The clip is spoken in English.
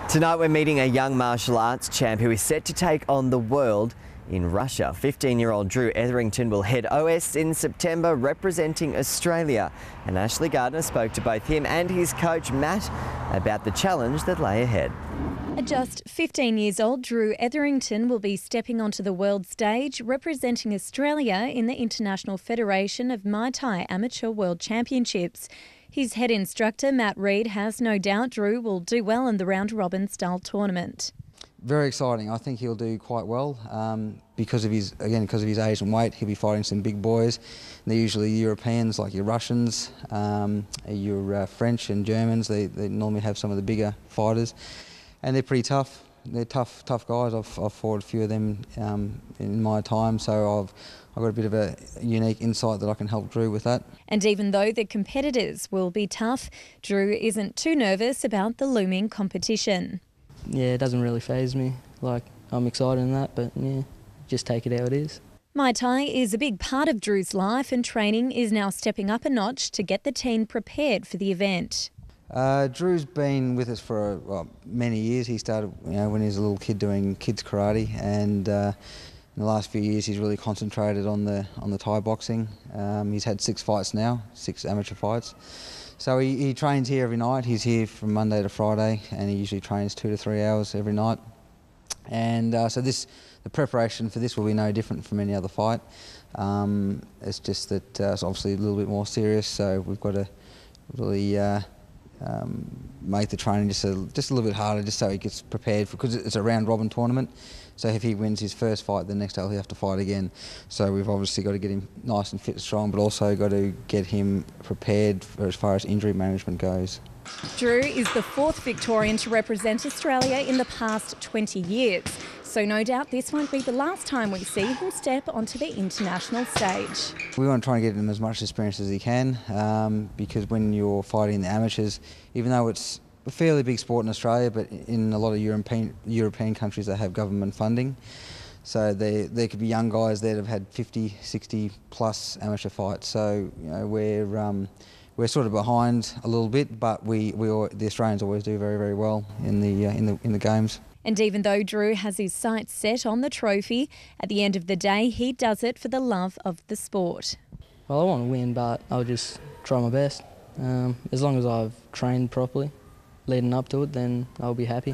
Tonight we're meeting a young martial arts champ who is set to take on the world in Russia. 15-year-old Drew Etherington will head OS in September representing Australia. And Ashley Gardner spoke to both him and his coach Matt about the challenge that lay ahead. At just 15 years old, Drew Etherington will be stepping onto the world stage representing Australia in the International Federation of Muaythai Amateur World Championships. His head instructor, Matt Reid, has no doubt Drew will do well in the round-robin style tournament. Very exciting. I think he'll do quite well because of his age and weight. He'll be fighting some big boys. They're usually Europeans, like your Russians, your French and Germans. They normally have some of the bigger fighters, and they're pretty tough. They're tough guys. I've fought a few of them in my time, so I've got a bit of a unique insight that I can help Drew with that. And even though the competitors will be tough, Drew isn't too nervous about the looming competition. Yeah, it doesn't really faze me. Like, I'm excited in that, but yeah, just take it how it is. Muay Thai is a big part of Drew's life, and training is now stepping up a notch to get the teen prepared for the event. Drew's been with us for many years. He started when he was a little kid doing kids karate, and in the last few years he's really concentrated on the Thai boxing. He's had 6 fights now, 6 amateur fights. So he trains here every night. He's here from Monday to Friday, and he usually trains 2 to 3 hours every night. And so the preparation for this will be no different from any other fight. It's just that it's obviously a little bit more serious, so we've got to really make the training just a little bit harder, just so he gets prepared, because it's a round-robin tournament. So if he wins his first fight, the next day he'll have to fight again. So we've obviously got to get him nice and fit and strong, but also got to get him prepared for as far as injury management goes. Drew is the 4th Victorian to represent Australia in the past 20 years. So no doubt this won't be the last time we see him step onto the international stage. We want to try and get him as much experience as he can, because when you're fighting the amateurs, even though it's a fairly big sport in Australia, but in a lot of European countries they have government funding. So there could be young guys there that have had 50, 60 plus amateur fights. So we're sort of behind a little bit, but the Australians always do very, very well in the games. And even though Drew has his sights set on the trophy, at the end of the day he does it for the love of the sport. Well, I want to win, but I'll just try my best. As long as I've trained properly leading up to it, then I'll be happy.